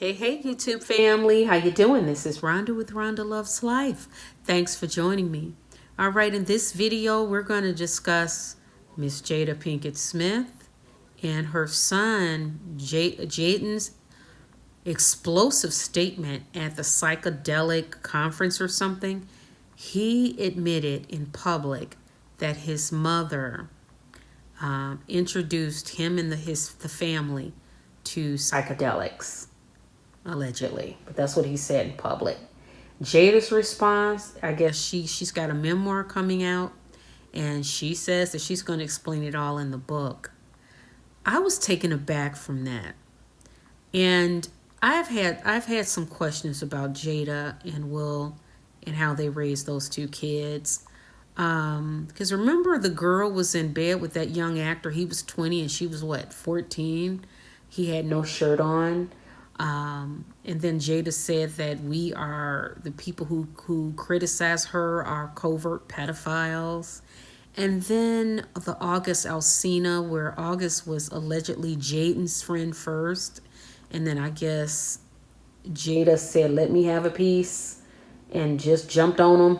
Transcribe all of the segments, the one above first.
Hey, YouTube family. How you doing? This is Rhonda with Rhonda Loves Life. Thanks for joining me. All right, in this video, we're going to discuss Miss Jada Pinkett Smith and her son, Jaden's explosive statement at the psychedelic conference or something. He admitted in public that his mother introduced him and the family to psychedelics, allegedly. But that's what he said in public. Jada's response, I guess she's got a memoir coming out, and she says that she's going to explain it all in the book. I was taken aback from that. And I've had some questions about Jada and Will and how they raised those two kids. Because remember, the girl was in bed with that young actor. He was 20 and she was, what, 14? He had no shirt on. And then Jada said that we are, the people who criticize her are covert pedophiles. And then the August Alsina, where August was allegedly Jaden's friend first. And then I guess Jada said, let me have a piece, and just jumped on him.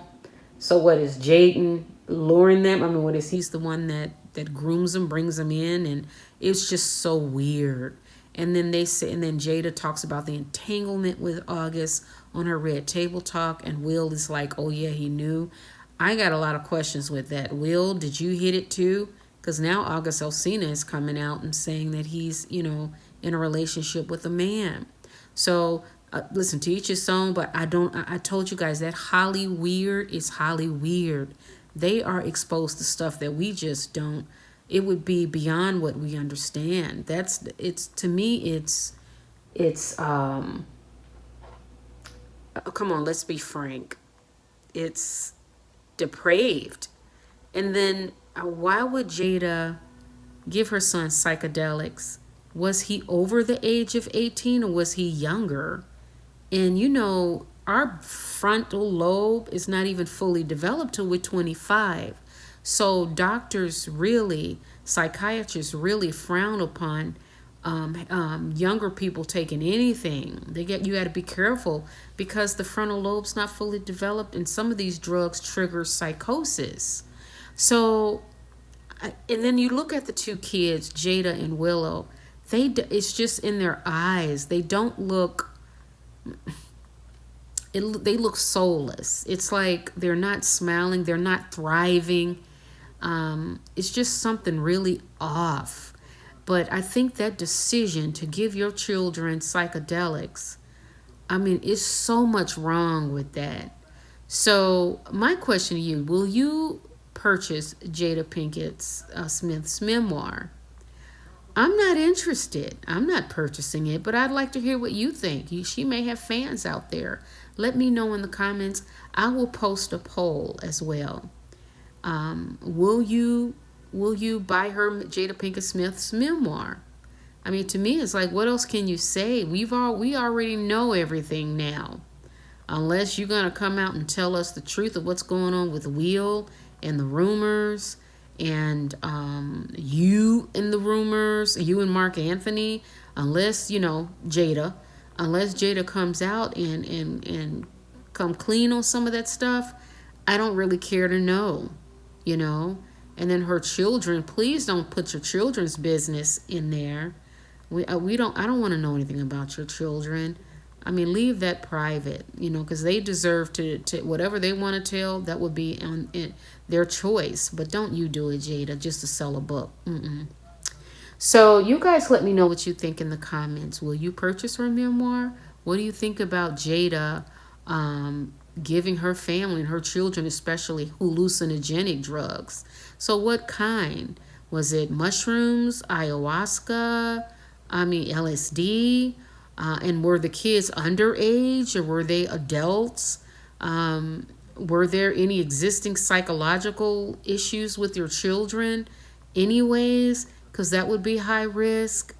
So what is Jaden luring them? I mean, what is he's the one that grooms them, brings them in, and it's just so weird. And then they say, and then Jada talks about the entanglement with August on her Red Table Talk, and Will is like, oh yeah, he knew. I got a lot of questions with that. Will, did you hit it too? Because now August Alsina is coming out and saying that he's, in a relationship with a man. So listen, to each his own, but I told you guys that Holly Weird is Holly Weird. They are exposed to stuff that we just don't. It would be beyond what we understand. To me, come on, let's be frank. It's depraved. And then why would Jada give her son psychedelics? Was he over the age of 18 or was he younger? And our frontal lobe is not even fully developed till we're 25. So psychiatrists really frown upon younger people taking anything. You got to be careful because the frontal lobe's not fully developed, and some of these drugs trigger psychosis. So, and then you look at the two kids, Jada and Willow. It's just in their eyes. They don't look. They look soulless. It's like they're not smiling. They're not thriving. It's just something really off. But I think that decision to give your children psychedelics, it's so much wrong with that. So my question to you, will you purchase Jada Pinkett Smith's memoir? I'm not interested. I'm not purchasing it, but I'd like to hear what you think. She may have fans out there. Let me know in the comments. I will post a poll as well. Will you buy her Jada Pinkett Smith's memoir? To me, it's like, what else can you say? We already know everything now. Unless you're going to come out and tell us the truth of what's going on with Will and the rumors, and you and the rumors, you and Mark Anthony, unless Jada comes out and come clean on some of that stuff, I don't really care to know, And then her children, please don't put your children's business in there. I don't want to know anything about your children. Leave that private, because they deserve to whatever they want to tell, that would be their choice. But don't you do it, Jada, just to sell a book. So you guys let me know what you think in the comments. Will you purchase her memoir? What do you think about Jada giving her family and her children especially hallucinogenic drugs? So what kind? Was it mushrooms, ayahuasca, LSD? And were the kids underage or were they adults? Were there any existing psychological issues with your children anyways? Because that would be high risk.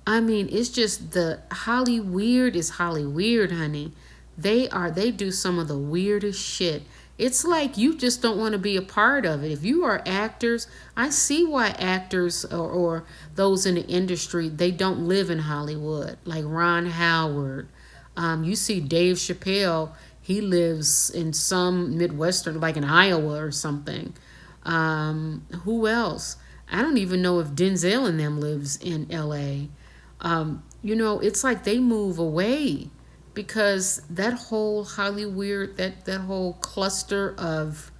It's just the Holly Weird is Holly Weird, honey. They do some of the weirdest shit. It's like you just don't want to be a part of it. If you are actors, I see why actors or those in the industry, they don't live in Hollywood. Like Ron Howard. You see Dave Chappelle, he lives in some Midwestern, like in Iowa or something. Who else? I don't even know if Denzel and them lives in LA. It's like they move away because that whole Hollywood, that whole cluster of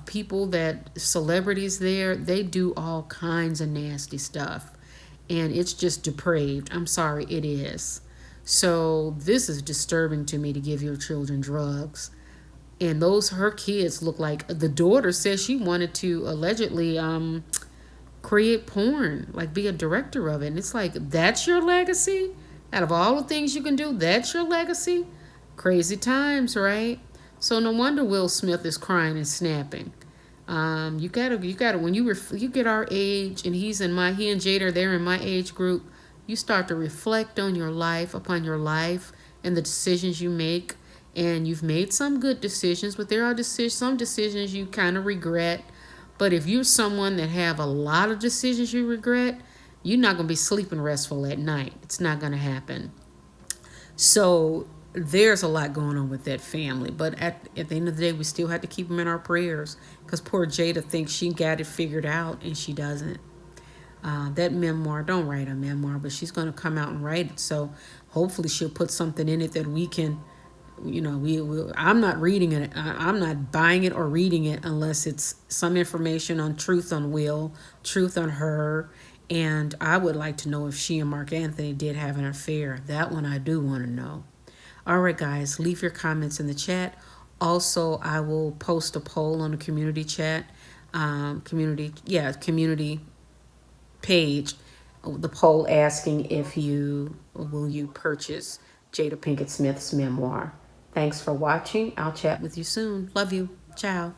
people, that celebrities there, they do all kinds of nasty stuff, and it's just depraved. I'm sorry, it is. So this is disturbing to me, to give your children drugs. And those her kids look like, the daughter says she wanted to allegedly create porn, like be a director of it. And it's like, that's your legacy? Out of all the things you can do, that's your legacy? Crazy times, right? So no wonder Will Smith is crying and snapping. You gotta, when you get our age, and he and Jada, they're in my age group, you start to reflect on your life, upon your life, and the decisions you make. And you've made some good decisions, but there are some decisions you kind of regret. But if you're someone that have a lot of decisions you regret, you're not going to be sleeping restful at night. It's not going to happen. So there's a lot going on with that family. But at the end of the day, we still have to keep them in our prayers, because poor Jada thinks she got it figured out, and she doesn't. That memoir, don't write a memoir, but she's going to come out and write it. So hopefully she'll put something in it that we can, I'm not reading it. I'm not buying it or reading it unless it's some information on truth on Will, truth on her. And I would like to know if she and Mark Anthony did have an affair. That one I do want to know. All right, guys, leave your comments in the chat. Also, I will post a poll on the community chat, community page. The poll asking if will you purchase Jada Pinkett Smith's memoir. Thanks for watching. I'll chat with you soon. Love you. Ciao.